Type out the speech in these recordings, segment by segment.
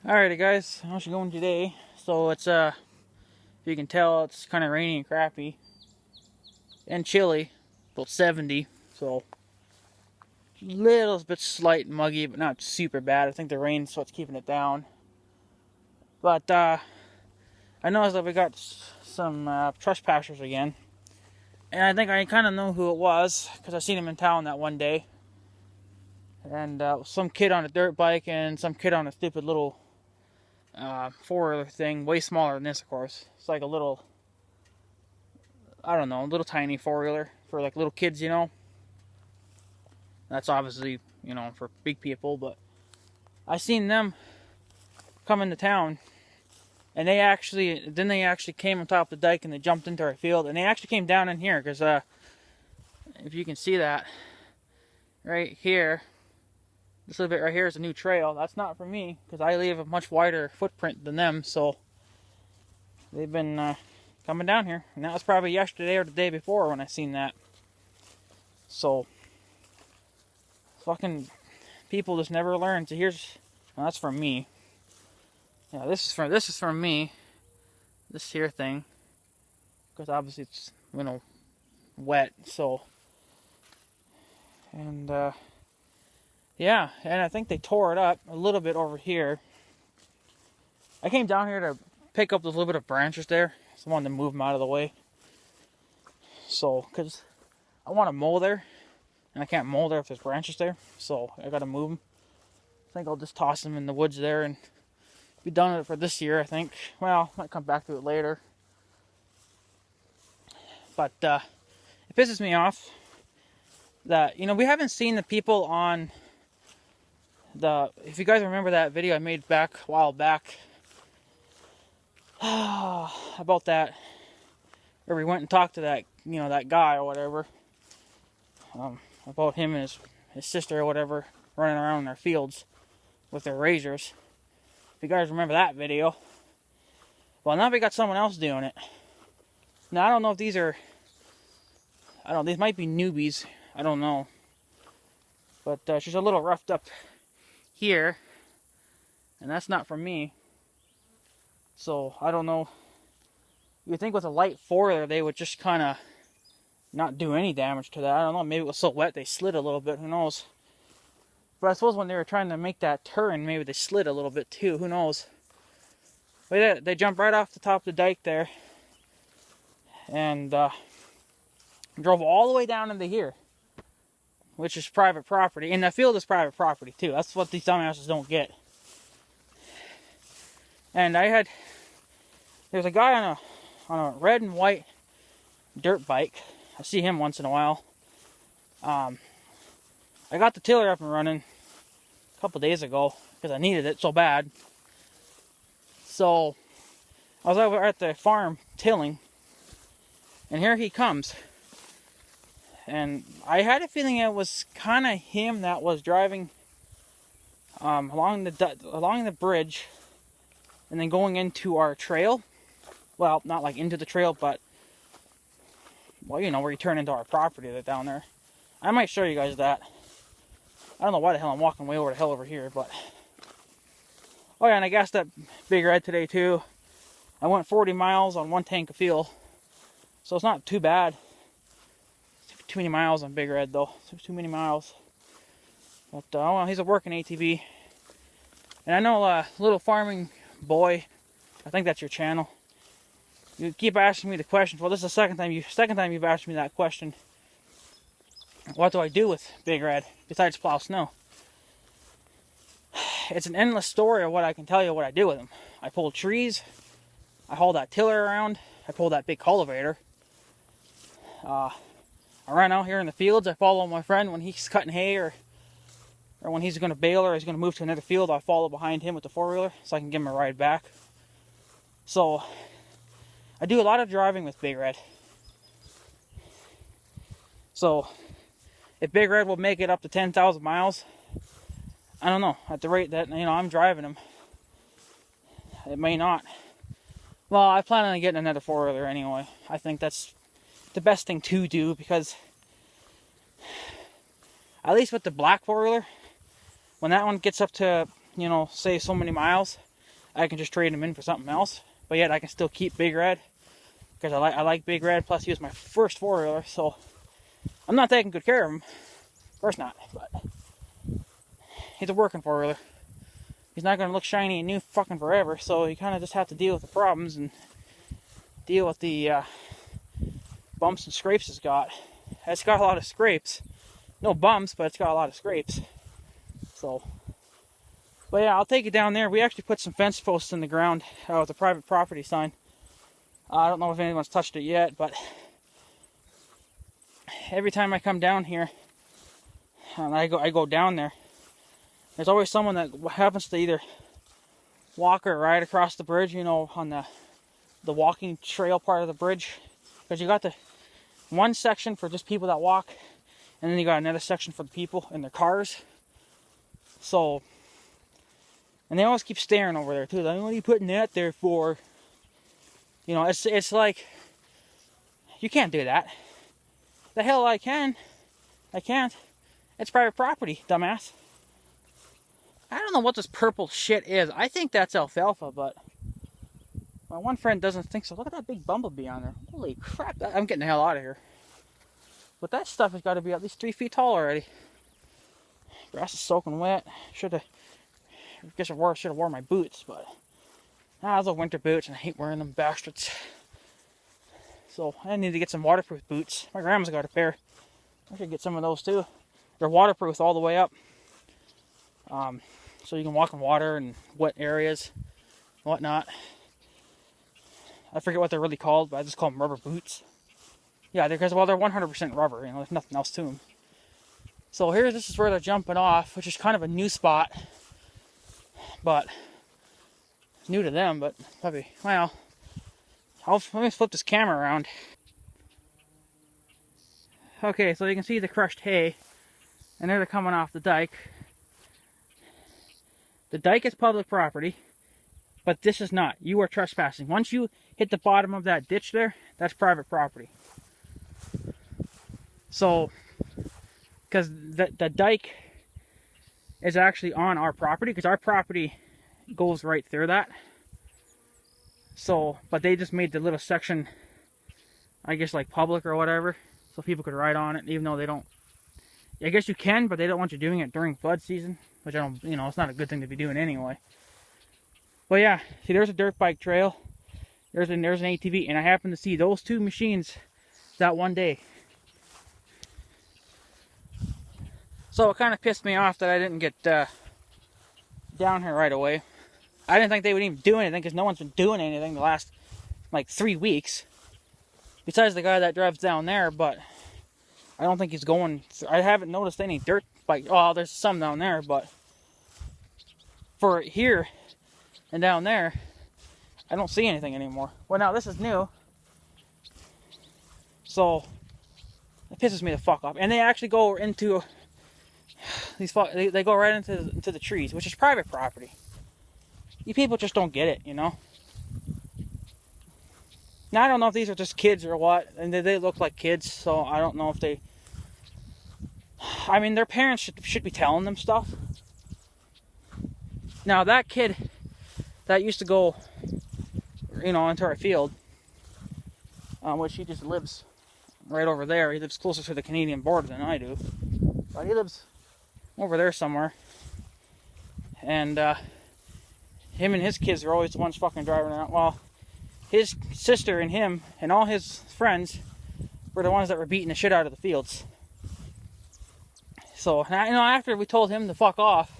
Alrighty guys, how's it going today? So it's if you can tell, it's kind of rainy and crappy and chilly, about 70, so a little bit slight and muggy, but not super bad. I think the rain's what's keeping it down. But I noticed that we got some trespassers again, and I think I kind of know who it was because I seen him in town that one day. And some kid on a dirt bike and some kid on a stupid little four-wheeler thing, way smaller than this, of course. It's like a little, I don't know, a little tiny four-wheeler for like little kids, you know. That's obviously, you know, for big people, but I seen them come into town, and they actually came on top of the dike and they jumped into our field, and they actually came down in here because if you can see that right here. This little bit right here is a new trail. That's not for me because I leave a much wider footprint than them. So they've been coming down here. And that was probably yesterday or the day before when I seen that. So fucking people just never learn. So here's, well, that's from me. Yeah, this is from me. This here thing. Because obviously it's, you know, wet. So, and yeah, and I think they tore it up a little bit over here. I came down here to pick up those little bit of branches there. So I wanted to move them out of the way. So, because I want to mow there. And I can't mow there if there's branches there. So, I got to move them. I think I'll just toss them in the woods there and be done with it for this year, I think. Well, I might come back to it later. But, it pisses me off that, you know, we haven't seen the people on if you guys remember that video I made a while back about that, where we went and talked to that, you know, that guy or whatever, about him and his sister or whatever running around in their fields with their razors. If you guys remember that video, well, now we got someone else doing it. Now I don't know if these are, these might be newbies, I don't know, but she's a little roughed up here, and that's not from me. So I don't know. You think with a light four-wheeler they would just kind of not do any damage to that. I don't know. Maybe it was so wet they slid a little bit. Who knows? But I suppose when they were trying to make that turn, maybe they slid a little bit too. Who knows? But they jumped right off the top of the dike there, and drove all the way down into here, which is private property. And the field is private property too. That's what these dumbasses don't get. And there's a guy on a red and white dirt bike. I see him once in a while. I got the tiller up and running a couple days ago because I needed it so bad. So I was over at the farm tilling, and here he comes. And I had a feeling it was kind of him that was driving along the bridge and then going into our trail. Well, not like into the trail, but, well, you know, where you turn into our property that's down there. I might show you guys that. I don't know why the hell I'm walking way over the hill over here, but... Oh yeah, and I gassed that Big Red today too. I went 40 miles on one tank of fuel. So it's not too bad. Too many miles on Big Red though. Too many miles. But well, he's a working ATV. And I know Little Farming Boy, I think that's your channel. You keep asking me the question. Well, this is the second time you've asked me that question. What do I do with Big Red besides plow snow? It's an endless story of what I can tell you what I do with him. I pull trees. I haul that tiller around. I pull that big cultivator. I run out here in the fields. I follow my friend when he's cutting hay or when he's going to bale or he's going to move to another field. I follow behind him with the four-wheeler so I can give him a ride back. So I do a lot of driving with Big Red. So if Big Red will make it up to 10,000 miles, I don't know. At the rate that, you know, I'm driving him, it may not. Well, I plan on getting another four-wheeler anyway. I think that's the best thing to do because at least with the black four-wheeler, when that one gets up to, you know, say so many miles, I can just trade him in for something else. But yet I can still keep Big Red because I like Big Red. Plus he was my first 4-wheeler, so I'm not taking good care of him. Of course not, but he's a working 4-wheeler. He's not going to look shiny and new fucking forever, so you kind of just have to deal with the problems and deal with the bumps and scrapes it's got. It's got a lot of scrapes. No bumps, but it's got a lot of scrapes. So, but yeah, I'll take it down there. We actually put some fence posts in the ground with a private property sign. I don't know if anyone's touched it yet, but every time I come down here and I go down there, there's always someone that happens to either walk or ride across the bridge, you know, on the walking trail part of the bridge. Because you got the one section for just people that walk, and then you got another section for the people in their cars. So, and they always keep staring over there too. Like, what are you putting that there for? You know, it's like, you can't do that. The hell I can. I can't. It's private property, dumbass. I don't know what this purple shit is. I think that's alfalfa, but my one friend doesn't think so. Look at that big bumblebee on there. Holy crap. I'm getting the hell out of here. But that stuff has got to be at least 3 feet tall already. Grass is soaking wet. Should have worn my boots, but those are winter boots and I hate wearing them bastards. So I need to get some waterproof boots. My grandma's got a pair. I should get some of those too. They're waterproof all the way up. So you can walk in water and wet areas and whatnot. I forget what they're really called, but I just call them rubber boots. Yeah, they're 100% rubber, you know, there's nothing else to them. So this is where they're jumping off, which is kind of a new spot. But, new to them, but probably, well, let me flip this camera around. Okay, so you can see the crushed hay, and they're coming off the dike. The dike is public property, but this is not. You are trespassing. Once you hit the bottom of that ditch there, that's private property. So, because the dike is actually on our property, because our property goes right through that. So, but they just made the little section, I guess, like public or whatever, so people could ride on it, even though they don't. I guess you can, but they don't want you doing it during flood season, which I don't, you know, it's not a good thing to be doing anyway. But yeah, see, there's a dirt bike trail, there's an ATV, and I happened to see those two machines that one day. So it kind of pissed me off that I didn't get down here right away. I didn't think they would even do anything because no one's been doing anything the last like 3 weeks. Besides the guy that drives down there, but I don't think he's going. I haven't noticed any dirt bike. Oh, there's some down there, but for here and down there, I don't see anything anymore. Well, now this is new, so it pisses me the fuck off. And they actually go into these. They go right into the trees, which is private property. You people just don't get it, you know. Now I don't know if these are just kids or what, and they look like kids, so I don't know if they. I mean, their parents should be telling them stuff. Now that kid that used to go, you know, into our field, which he just lives right over there. He lives closer to the Canadian border than I do, but he lives over there somewhere. And him and his kids are always the ones fucking driving around. Well, his sister and him and all his friends were the ones that were beating the shit out of the fields. So, you know, after we told him to fuck off,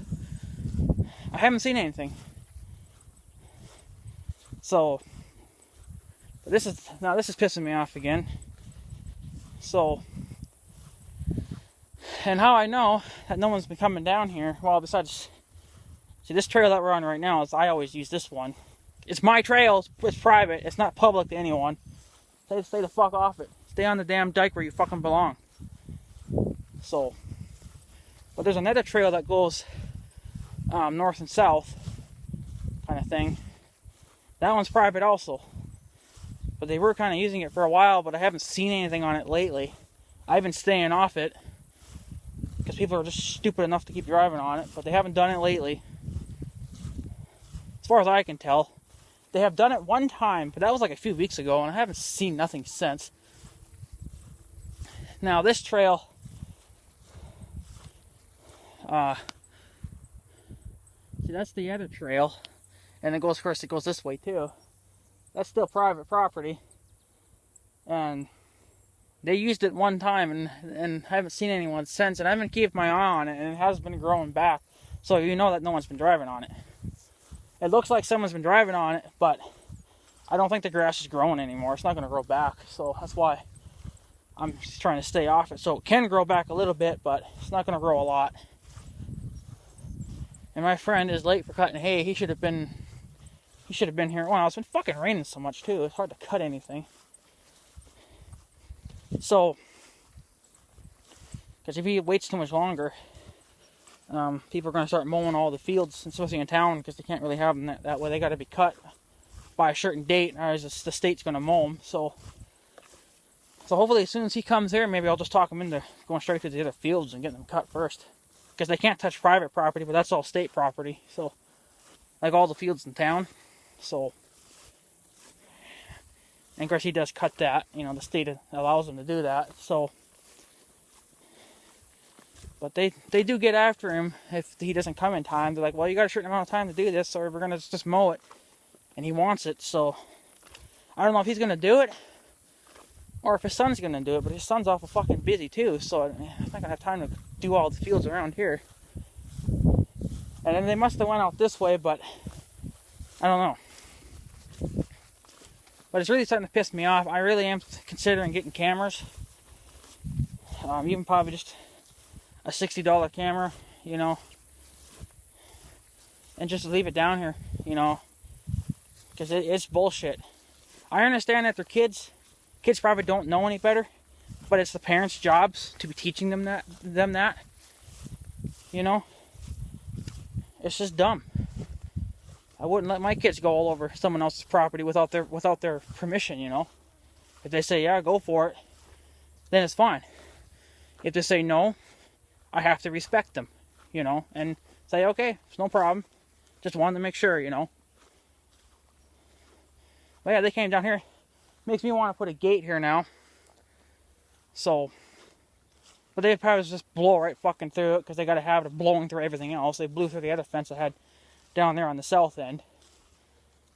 I haven't seen anything. So, this is pissing me off again. So, and how I know that no one's been coming down here, well, besides, see, this trail that we're on right now, I always use this one. It's my trail, it's private, it's not public to anyone. Stay the fuck off it. Stay on the damn dike where you fucking belong. So, but there's another trail that goes north and south, kind of thing. That one's private also. But they were kind of using it for a while, but I haven't seen anything on it lately. I've been staying off it, because people are just stupid enough to keep driving on it, but they haven't done it lately. as far as I can tell. They have done it one time, but that was like a few weeks ago, and I haven't seen nothing since. Now this trail, see, that's the other trail, and it goes, of course, it goes this way too. That's still private property, and they used it one time, and I haven't seen anyone since, and I've been keeping my eye on it, and it has been growing back, so you know that no one's been driving on it. It looks like someone's been driving on it, but I don't think the grass is growing anymore. It's not going to grow back, so that's why I'm just trying to stay off it. So it can grow back a little bit, but it's not going to grow a lot. And my friend is late for cutting hay. He should have been here. Well, it's been fucking raining so much too. It's hard to cut anything. So, because if he waits too much longer, people are going to start mowing all the fields, especially in town, because they can't really have them that way. They got to be cut by a certain date, or the state's going to mow them. So hopefully as soon as he comes here, maybe I'll just talk him into going straight to the other fields and getting them cut first. Because they can't touch private property, but that's all state property. So, like all the fields in town. So, and of course he does cut that. You know, the state allows him to do that. So, but they do get after him if he doesn't come in time. They're like, well, you got a certain amount of time to do this, or we're going to just mow it. And he wants it, so I don't know if he's going to do it, or if his son's going to do it, but his son's awful fucking busy too, so he's not going to have time to do all the fields around here. And then they must have went out this way, but I don't know. But it's really starting to piss me off. I really am considering getting cameras. Even probably just a $60 camera, you know, and just leave it down here, you know, because it's bullshit. I understand that they're kids. Kids probably don't know any better, but it's the parents' jobs to be teaching them that. You know, it's just dumb. I wouldn't let my kids go all over someone else's property without their permission. You know, if they say yeah, go for it, then it's fine. If they say no, I have to respect them. You know, and say okay, it's no problem. Just wanted to make sure. You know. But yeah, they came down here. Makes me want to put a gate here now. So, but they probably just blow right fucking through it because they got a habit of blowing through everything else. They blew through the other fence I had down there on the south end.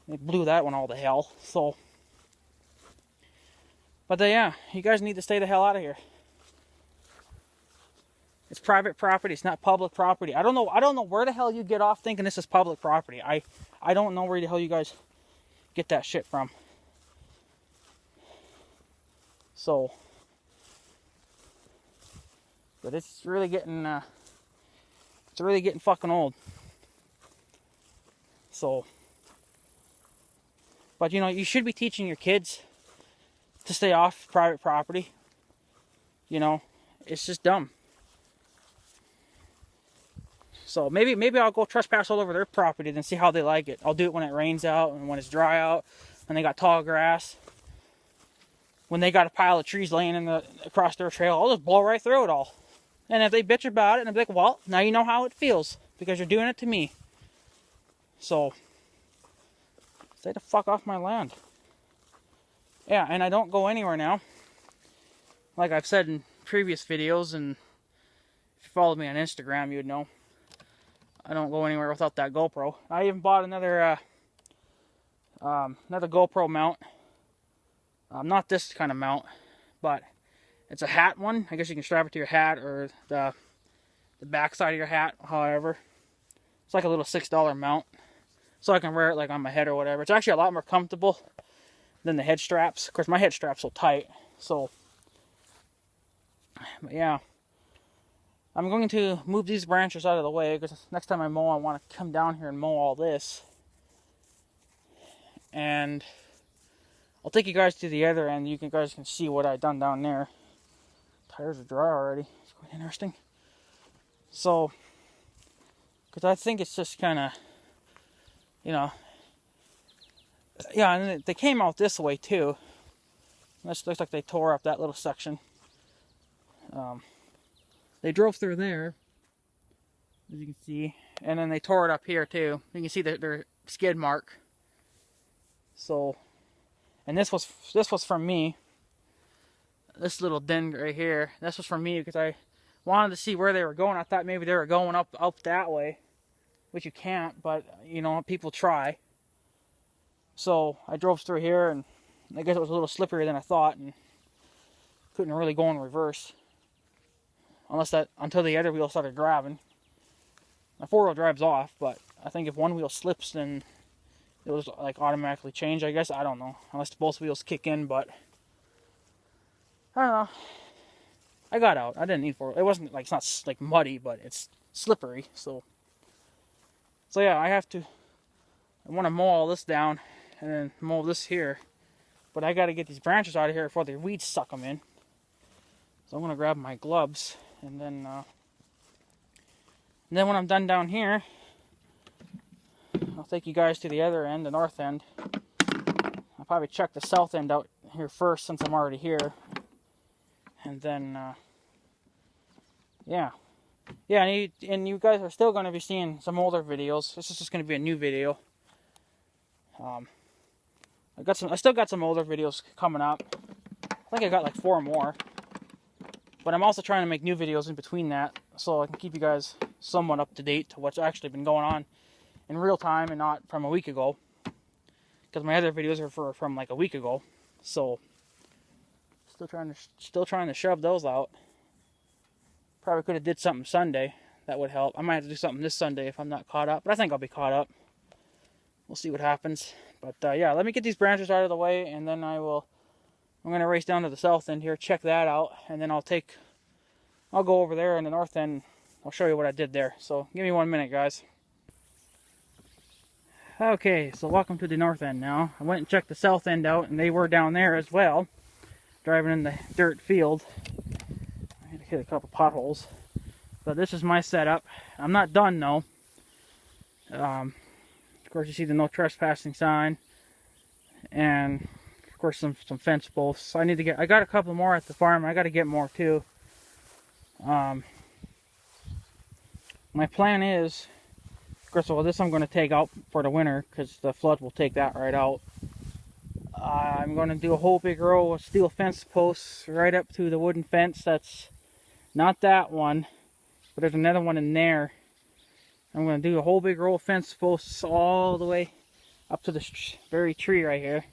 They blew that one all to hell. So, but yeah, you guys need to stay the hell out of here. It's private property. It's not public property. I don't know where the hell you get off thinking this is public property. I don't know where the hell you guys get that shit from. So, but it's really getting fucking old. So, but you know, you should be teaching your kids to stay off private property. You know, it's just dumb. So maybe I'll go trespass all over their property and see how they like it. I'll do it when it rains out and when it's dry out, when they got tall grass, when they got a pile of trees laying across their trail. I'll just blow right through it all. And if they bitch about it, and I'm like, well, now you know how it feels because you're doing it to me. So stay the fuck off my land. Yeah, and I don't go anywhere now. Like I've said in previous videos, and if you followed me on Instagram, you'd know. I don't go anywhere without that GoPro. I even bought another GoPro mount. Not this kind of mount, but it's a hat one. I guess you can strap it to your hat or the back side of your hat, however. It's like a little $6 mount. So I can wear it like on my head or whatever. It's actually a lot more comfortable than the head straps. Of course, my head strap's so tight. So, but yeah. I'm going to move these branches out of the way because next time I mow, I want to come down here and mow all this. And I'll take you guys to the other end. You guys can see what I've done down there. Tires are dry already. It's quite interesting. So, because I think it's just kind of, you know, yeah, and they came out this way too. This looks like they tore up that little section. They drove through there, as you can see, and then they tore it up here too. You can see that skid mark. So, and this was from me. This little dent right here, this was from me because I wanted to see where they were going. I thought maybe they were going up that way, which you can't, but you know, people try. So I drove through here, and I guess it was a little slipperier than I thought, and couldn't really go in reverse until the other wheel started driving. My 4-wheel drive's off, but I think if one wheel slips, then it was like automatically change, I guess. I don't know, unless both wheels kick in, but I don't know. I got out. I didn't need 4. It wasn't like, it's not like muddy, but it's slippery. So yeah, I want to mow all this down and then mow this here, but I got to get these branches out of here before the weeds suck them in. So I'm gonna grab my gloves, and then when I'm done down here, I'll take you guys to the other end, the north end. I'll probably check the south end out here first since I'm already here. And then, yeah, and you guys are still going to be seeing some older videos. This is just going to be a new video. I still got some older videos coming up. I think I got like 4 more. But I'm also trying to make new videos in between that, so I can keep you guys somewhat up to date to what's actually been going on in real time and not from a week ago. Because my other videos are from like a week ago. So still trying to shove those out. Probably could have did something Sunday. That would help. I might have to do something this Sunday if I'm not caught up. But I think I'll be caught up. We'll see what happens. But yeah, let me get these branches out of the way, and then I'm going to race down to the south end here, check that out, and then I'll go over there in the north end. I'll show you what I did there. So give me 1 minute, guys. Okay, so welcome to the north end now. I went and checked the south end out, and they were down there as well, driving in the dirt field. I had to hit a couple potholes. But this is my setup. I'm not done though. Of course, you see the no trespassing sign, and of course some fence posts. I got a couple more at the farm. I got to get more too. My plan is, of course, well, this I'm going to take out for the winter because the flood will take that right out. I'm going to do a whole big row of steel fence posts right up to the wooden fence. That's not that one, but there's another one in there. I'm going to do a whole big row of fence posts all the way up to this very tree right here.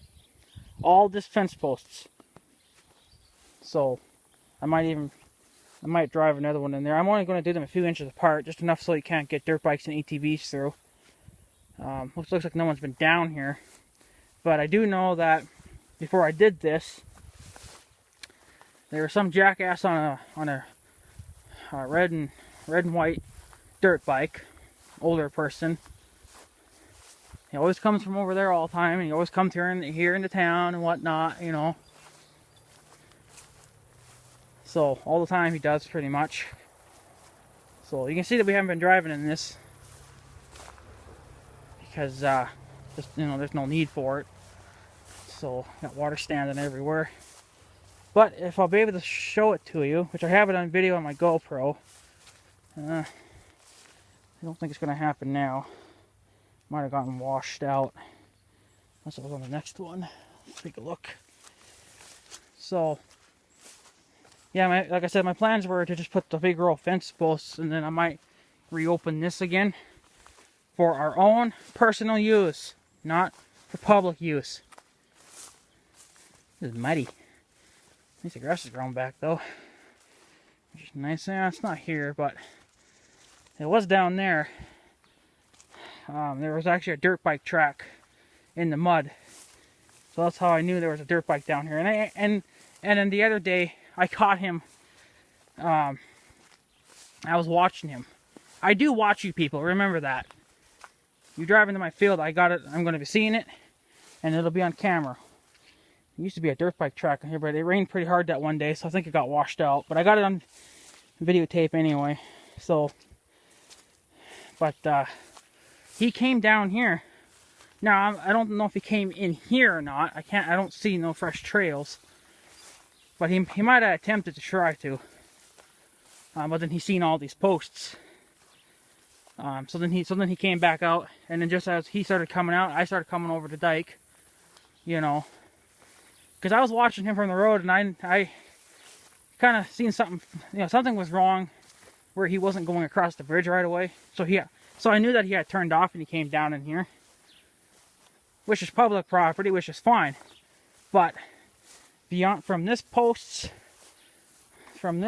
All just fence posts. So I might drive another one in there. I'm only going to do them a few inches apart, just enough so you can't get dirt bikes and ATVs through. Looks like no one's been down here. But I do know that before I did this, there was some jackass on a red and white dirt bike, older person. He always comes from over there all the time, and he always comes here into town and whatnot, you know. So all the time he does, pretty much. So you can see that we haven't been driving in this because just, you know, there's no need for it. So got water standing everywhere. But if I'll be able to show it to you, which I have it on video on my GoPro, I don't think it's going to happen now. Might have gotten washed out. Unless it was on the next one. Let's take a look. So, yeah, like I said, my plans were to just put the big row of fence posts, and then I might reopen this again for our own personal use, not for public use. This is muddy. At least the grass is growing back though, which is nice. Yeah, it's not here, but it was down there. There was actually a dirt bike track in the mud, so that's how I knew there was a dirt bike down here. And then the other day I caught him. I was watching him. I do watch you people. Remember that. You drive into my field, I got it. I'm going to be seeing it, and it'll be on camera. There used to be a dirt bike track in here, but it rained pretty hard that one day, so I think it got washed out. But I got it on videotape anyway. So, but he came down here. Now I don't know if he came in here or not. I don't see no fresh trails. But he might have attempted to try to. But then he seen all these posts. So then he came back out, and then just as he started coming out, I started coming over the dike, you know, because I was watching him from the road, and I kind of seen something, you know, something was wrong where he wasn't going across the bridge right away. So I knew that he had turned off and he came down in here, which is public property, which is fine. But beyond from this posts, from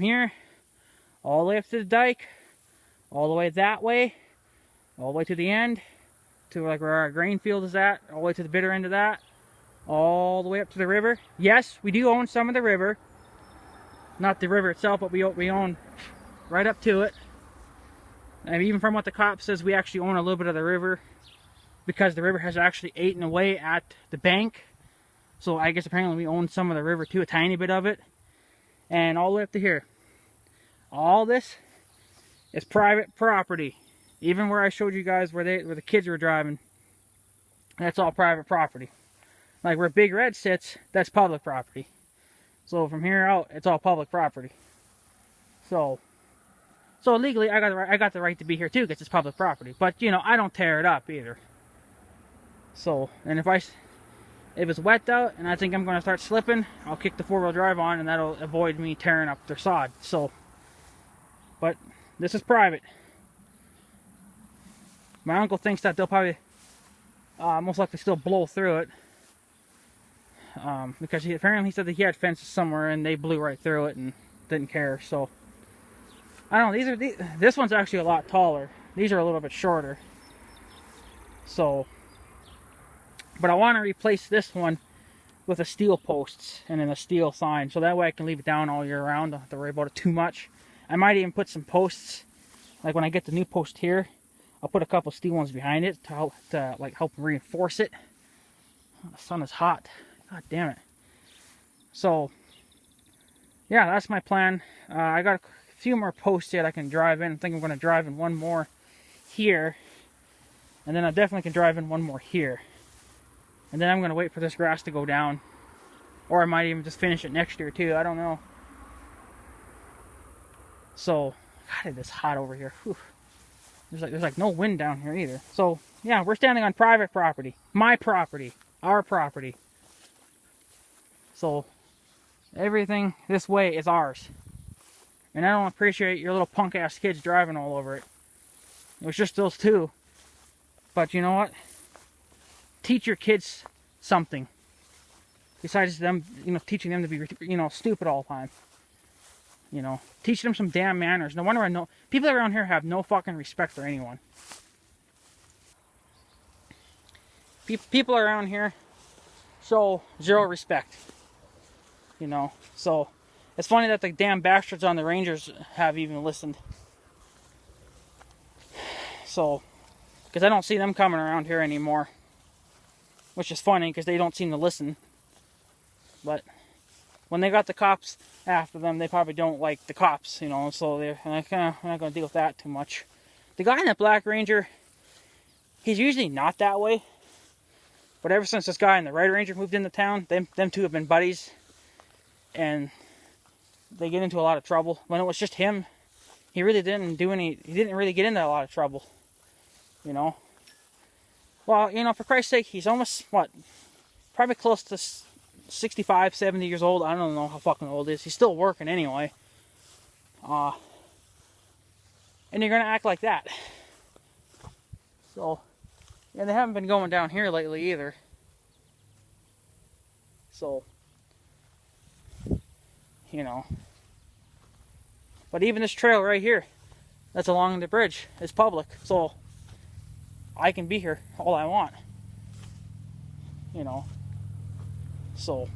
here, all the way up to the dike, all the way that way, all the way to the end, to like where our grain field is at, all the way to the bitter end of that, all the way up to the river. Yes, we do own some of the river. Not the river itself, but we own right up to it. And even from what the cop says, we actually own a little bit of the river, because the river has actually eaten away at the bank. So I guess apparently we own some of the river too, a tiny bit of it. And all the way up to here. All this is private property. Even where I showed you guys where the kids were driving, that's all private property. Like where Big Red sits, that's public property. So from here out, it's all public property. So legally, I got the right to be here too, because it's public property. But you know, I don't tear it up either. So, and if it's wet out and I think I'm going to start slipping, I'll kick the 4-wheel drive on, and that'll avoid me tearing up their sod. So, but this is private. My uncle thinks that they'll probably most likely still blow through it. Because apparently he said that he had fences somewhere and they blew right through it and didn't care. So I don't know. This one's actually a lot taller. These are a little bit shorter. So, but I want to replace this one with a steel posts and then a steel sign, so that way I can leave it down all year round. Don't have to worry about it too much. I might even put some posts, like when I get the new post here, I'll put a couple steel ones behind it to help reinforce it. Oh, the sun is hot. God damn it. So, yeah, that's my plan. I got a few more posts yet I can drive in. I think I'm going to drive in one more here. And then I definitely can drive in one more here. And then I'm going to wait for this grass to go down. Or I might even just finish it next year too. I don't know. So, God, it is hot over here. Whew. There's like no wind down here either. So, yeah, we're standing on private property. My property. Our property. So, everything this way is ours. And I don't appreciate your little punk-ass kids driving all over it. It was just those two. But you know what? Teach your kids something. Besides them, you know, teaching them to be, you know, stupid all the time. You know, teach them some damn manners. No wonder people around here have no fucking respect for anyone. People around here show zero respect. You know, so it's funny that the damn bastards on the Rangers have even listened. So, because I don't see them coming around here anymore. Which is funny, because they don't seem to listen. But when they got the cops after them, they probably don't like the cops, you know, so they're not going to deal with that too much. The guy in the Black Ranger, he's usually not that way. But ever since this guy in the Red Ranger moved into town, them two have been buddies. And they get into a lot of trouble. When it was just him, he didn't really get into a lot of trouble. You know? Well, you know, for Christ's sake, he's almost, probably close to 65, 70 years old. I don't know how fucking old he is. He's still working anyway. And you're going to act like that. So, yeah, they haven't been going down here lately either. So, you know. But even this trail right here, that's along the bridge, is public. So, I can be here all I want. You know. So.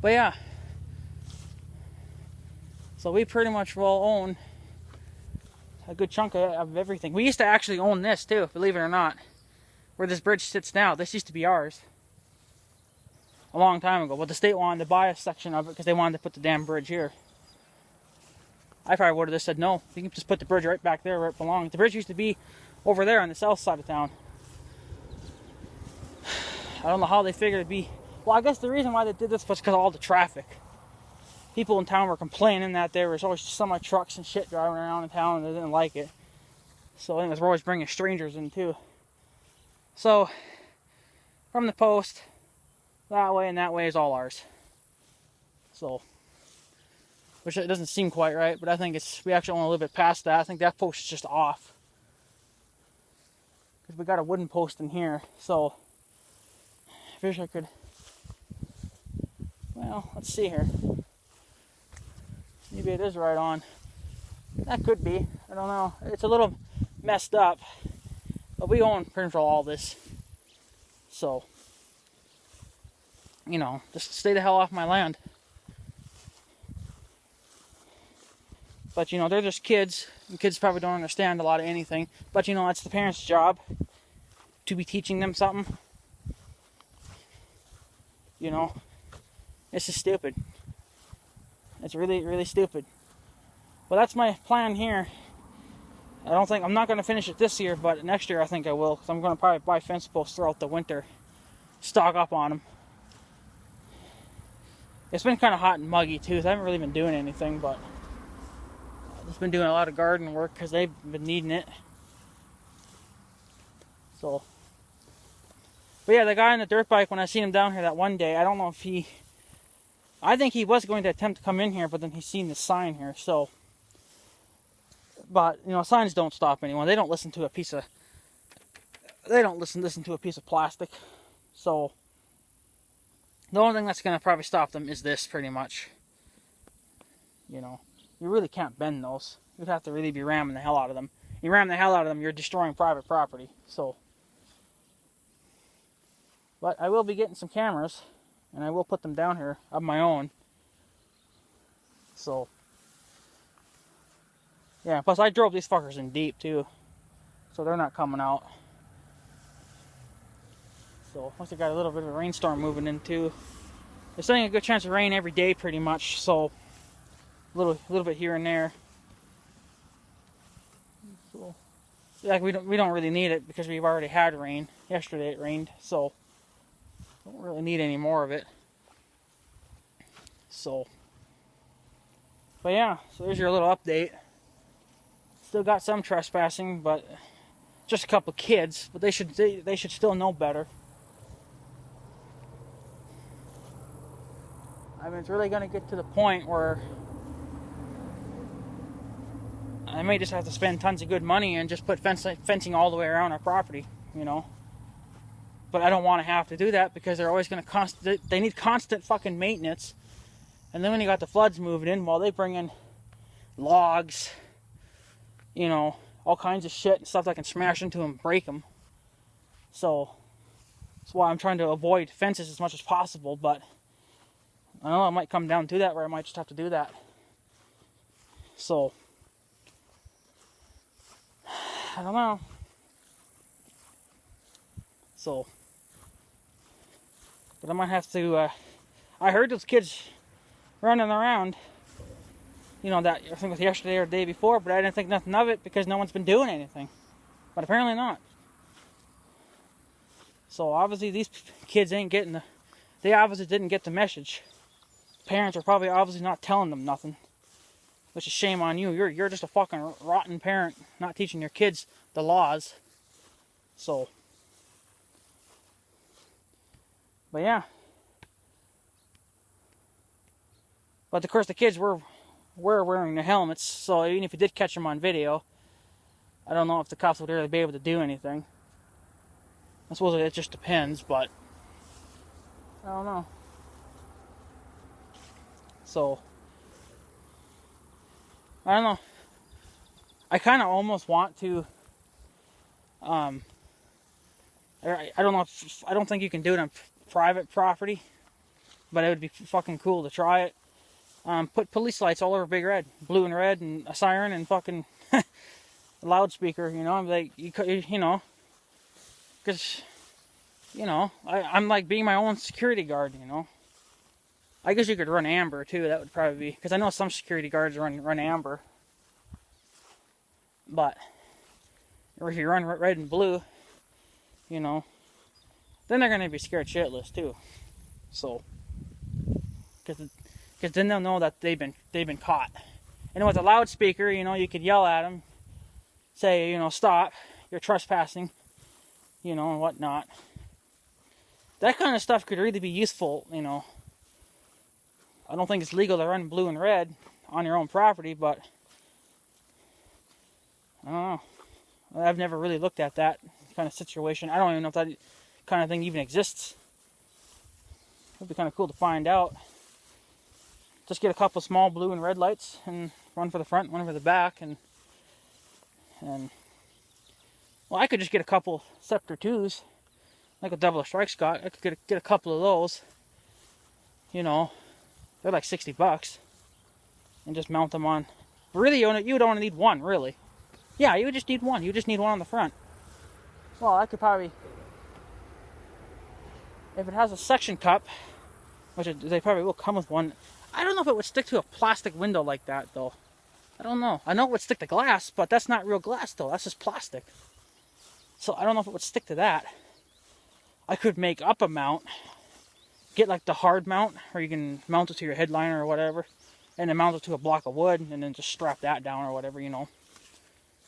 But yeah. So we pretty much will own a good chunk of everything. We used to actually own this too, believe it or not. Where this bridge sits now. This used to be ours. A long time ago. But the state wanted to buy a section of it because they wanted to put the damn bridge here. I probably would have just said no. You can just put the bridge right back there where it belongs. The bridge used to be over there on the south side of town. I don't know how they figured it'd be. Well, I guess the reason why they did this was because of all the traffic. people in town were complaining that there was always semi trucks and shit driving around in town and they didn't like it. So anyways, we're always bringing strangers in too. So from the post, that way and that way is all ours. So, which it doesn't seem quite right, but I think we actually want a little bit past that. I think that post is just off. Because we got a wooden post in here, so I wish I could, well, let's see here. Maybe it is right on. That could be, I don't know. It's a little messed up, but we own pretty much all this. So, you know, just stay the hell off my land. But, you know, they're just kids. And kids probably don't understand a lot of anything. But, you know, it's the parents' job to be teaching them something. You know, it's just stupid. It's really, really stupid. Well, that's my plan here. I'm not going to finish it this year, but next year I think I will. Because I'm going to probably buy fence posts throughout the winter. Stock up on them. It's been kind of hot and muggy, too. So I haven't really been doing anything, but I've just been doing a lot of garden work because they've been needing it. So, but yeah, the guy on the dirt bike, when I seen him down here that one day, I don't know if I think he was going to attempt to come in here, but then he seen the sign here, so. But, you know, signs don't stop anyone. They don't listen to a piece of, listen to a piece of plastic. So, the only thing that's going to probably stop them is this, pretty much. You know, you really can't bend those. You'd have to really be ramming the hell out of them. You ram the hell out of them, you're destroying private property. So, but I will be getting some cameras, and I will put them down here of my own. So, yeah, plus I drove these fuckers in deep too, so they're not coming out. So, once I got a little bit of a rainstorm moving in too. They're saying a good chance of rain every day pretty much, so a little bit here and there. So, like we don't really need it because we've already had rain. Yesterday it rained, so don't really need any more of it. So, but yeah, so there's your little update. Still got some trespassing, but just a couple kids. But they should still know better. I mean, it's really going to get to the point where I may just have to spend tons of good money and just put fencing all the way around our property, you know. But I don't want to have to do that because they're always going to they need constant fucking maintenance. And then when you got the floods moving in, well, they bring in logs, you know, all kinds of shit and stuff that can smash into them and break them. So that's why I'm trying to avoid fences as much as possible, but I know it might come down to that where I might just have to do that. So, I don't know. So, but I might have to, I heard those kids running around, you know, that I think it was yesterday or the day before, but I didn't think nothing of it because no one's been doing anything. But apparently not. So obviously these kids ain't getting they obviously didn't get the message. Parents are probably obviously not telling them nothing. Which is shame on you. You're just a fucking rotten parent, not teaching your kids the laws. So, but yeah. But of course the kids were wearing the helmets, so even if you did catch them on video, I don't know if the cops would really be able to do anything. I suppose it just depends, but I don't know. So, I don't know. I kind of almost want to, I don't know if, I don't think you can do it on private property, but it would be fucking cool to try it. Put police lights all over Big Red, blue and red, and a siren and fucking a loudspeaker, you know, like, you know, because, you know, I'm like being my own security guard, you know. I guess you could run amber too, that would probably be, because I know some security guards run amber. But, or if you run red and blue, you know, then they're going to be scared shitless too. So, because because then they'll know that they've been caught. And with a loudspeaker, you know, you could yell at them, say, you know, stop, you're trespassing, you know, and whatnot. That kind of stuff could really be useful, you know. I don't think it's legal to run blue and red on your own property, but I don't know. I've never really looked at that kind of situation. I don't even know if that kind of thing even exists. It'd be kind of cool to find out. Just get a couple small blue and red lights and one for the front, one for the back, and well, I could just get a couple Scepter 2s, like a Double Strike got. I could get a couple of those. You know, they're like $60, and just mount them on. Really, you would only need one, really. Yeah, you would just need one. You just need one on the front. Well, I could probably, if it has a suction cup, which they probably will come with one. I don't know if it would stick to a plastic window like that, though. I don't know. I know it would stick to glass, but that's not real glass, though. That's just plastic. So I don't know if it would stick to that. I could make up a mount. Get like the hard mount, where you can mount it to your headliner or whatever. And then mount it to a block of wood, and then just strap that down or whatever, you know.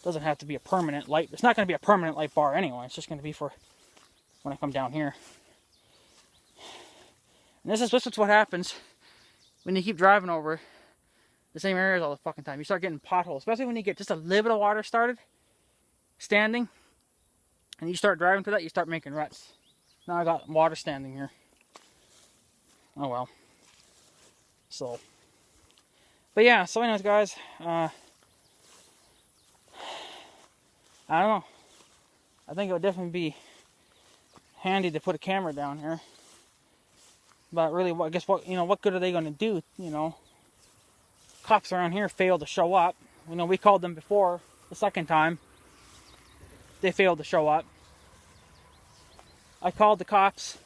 Doesn't have to be a permanent light. It's not going to be a permanent light bar anyway. It's just going to be for when I come down here. And this is what happens when you keep driving over the same areas all the fucking time. You start getting potholes, especially when you get just a little bit of water started, standing, and you start driving to that, you start making ruts. Now I got water standing here. Oh well. So, but yeah, so anyways, guys, I don't know. I think it would definitely be handy to put a camera down here. But really, I guess what good are they going to do? You know, cops around here failed to show up. You know, we called them before the second time. They failed to show up. I called the cops.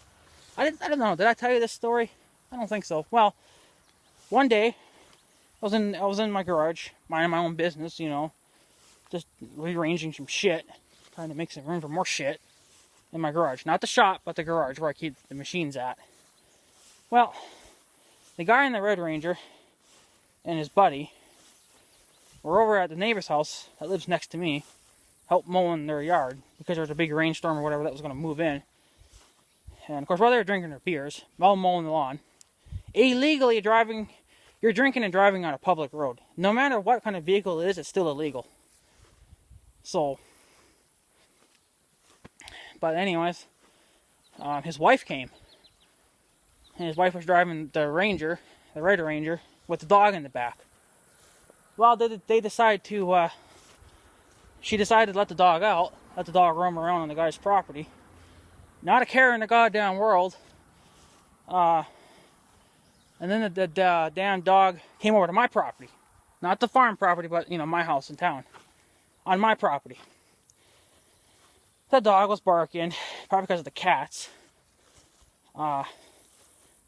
I don't know. Did I tell you this story? I don't think so. Well, one day I was in my garage, minding my own business. You know, just rearranging some shit, trying to make some room for more shit in my garage. Not the shop, but the garage where I keep the machines at. Well, the guy in the Red Ranger and his buddy were over at the neighbor's house that lives next to me, help mowing their yard because there was a big rainstorm or whatever that was going to move in. And of course, while they were drinking their beers, while mowing the lawn, illegally driving, you're drinking and driving on a public road. No matter what kind of vehicle it is, it's still illegal. So, but anyways, his wife came. And his wife was driving the Ranger, the Red Ranger, with the dog in the back. Well, they decided to, she decided to let the dog out, let the dog roam around on the guy's property. Not a care in the goddamn world. And then the damn dog came over to my property. Not the farm property, but, you know, my house in town. On my property. The dog was barking, probably because of the cats.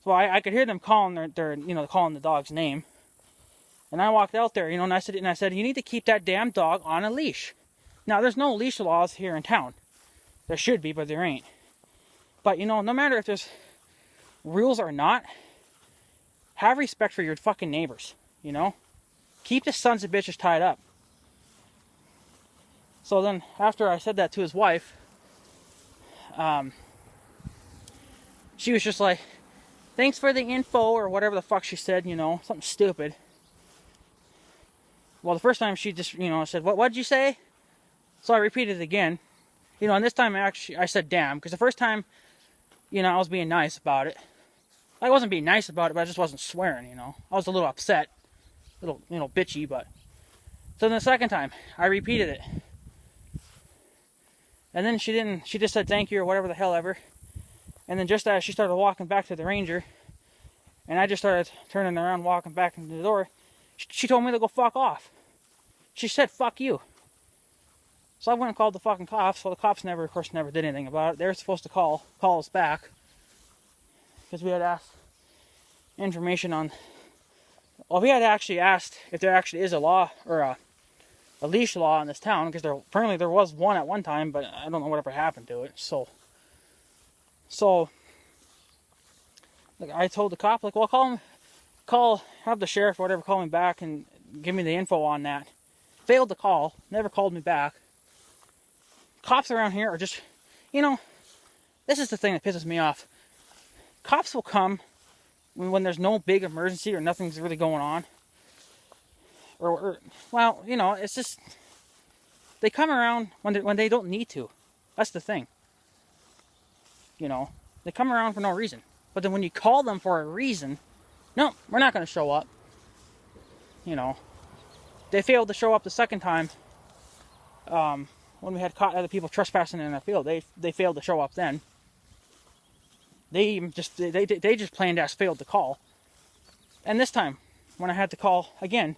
So I could hear them calling calling the dog's name. And I walked out there, you know, and I said, you need to keep that damn dog on a leash. Now, there's no leash laws here in town. There should be, but there ain't. But, you know, no matter if there's rules or not, have respect for your fucking neighbors, you know? Keep the sons of bitches tied up. So then, after I said that to his wife, she was just like, thanks for the info, or whatever the fuck she said, you know, something stupid. Well, the first time she just, you know, said, what'd you say? So I repeated it again. You know, and this time I said damn, because the first time, you know, I was being nice about it. I wasn't being nice about it, but I just wasn't swearing, you know. I was a little upset, a little, you know, bitchy, but. So then the second time, I repeated it. And then she just said thank you or whatever the hell ever. And then just as she started walking back to the Ranger, and I just started turning around, walking back into the door, she told me to go fuck off. She said, fuck you. So I went and called the fucking cops. Well, the cops of course, never did anything about it. They were supposed to call us back. Because we had asked information on... Well, we had actually asked if there actually is a law, or a leash law in this town. Because apparently there was one at one time, but I don't know whatever happened to it. So like, I told the cop, like, well, call have the sheriff or whatever call me back and give me the info on that. Failed to call, never called me back. Cops around here are just, you know, this is the thing that pisses me off. Cops will come when there's no big emergency or nothing's really going on. Well, you know, it's just, they come around when they don't need to. That's the thing. You know, they come around for no reason. But then when you call them for a reason, no, we're not going to show up. You know, they failed to show up the second time. When we had caught other people trespassing in our field, they failed to show up then. They just plain ass failed to call. And this time, when I had to call again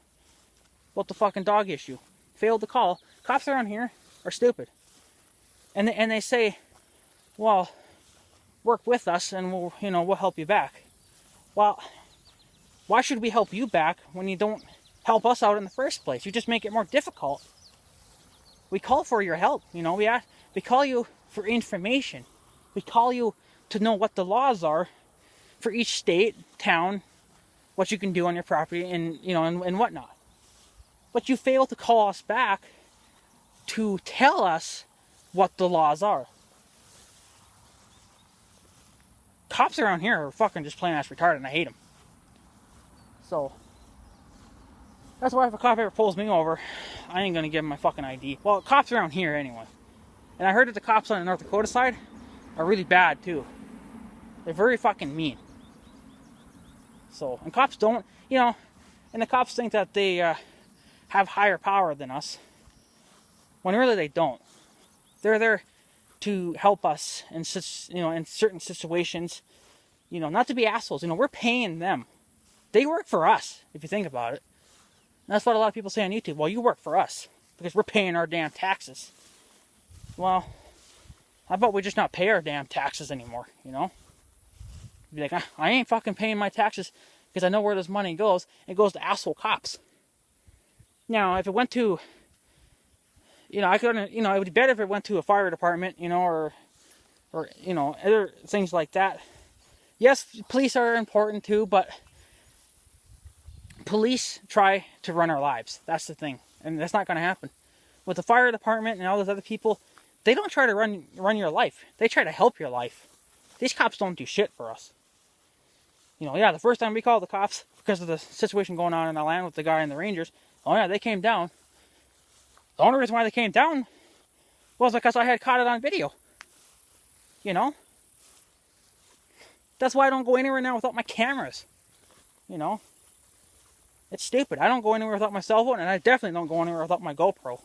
about the fucking dog issue, failed to call. Cops around here are stupid. And they say, well, work with us and we'll help you back. Well, why should we help you back when you don't help us out in the first place? You just make it more difficult. We call for your help, you know. We call you for information. We call you to know what the laws are for each state, town, what you can do on your property, and you know, and whatnot. But you fail to call us back to tell us what the laws are. Cops around here are fucking just plain ass retarded, and I hate them. So that's why if a cop ever pulls me over, I ain't gonna give him my fucking ID. Well, cops around here anyway. And I heard that the cops on the North Dakota side are really bad too. They're very fucking mean. So, and cops don't, you know, and the cops think that they have higher power than us, when really they don't. They're there to help us in in certain situations, you know, not to be assholes. You know, we're paying them. They work for us, if you think about it. And that's what a lot of people say on YouTube. Well, you work for us because we're paying our damn taxes. Well, how about we just not pay our damn taxes anymore, you know? Be like, I ain't fucking paying my taxes because I know where this money goes. It goes to asshole cops. Now, if it went to, you know, it would be better if it went to a fire department, you know, or you know, other things like that. Yes, police are important too, but police try to run our lives. That's the thing. And that's not going to happen. With the fire department and all those other people, they don't try to run your life. They try to help your life. These cops don't do shit for us. You know, yeah, the first time we called the cops because of the situation going on in the land with the guy and the Rangers, oh yeah, they came down. The only reason why they came down was because I had caught it on video. You know? That's why I don't go anywhere now without my cameras. You know? It's stupid. I don't go anywhere without my cell phone, and I definitely don't go anywhere without my GoPro.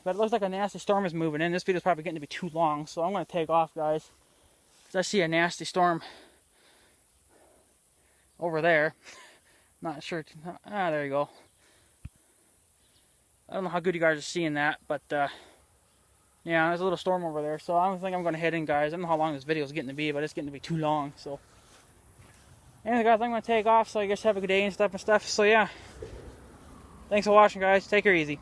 But it looks like a nasty storm is moving in. This video's probably getting to be too long, so I'm going to take off, guys. Because I see a nasty storm over there. Not sure. There you go. I don't know how good you guys are seeing that, but yeah, there's a little storm over there. So I think I'm going to head in, guys. I don't know how long this video is getting to be, but it's getting to be too long. So anyway, guys, I'm going to take off. So I guess have a good day and stuff. So yeah, thanks for watching, guys. Take her easy.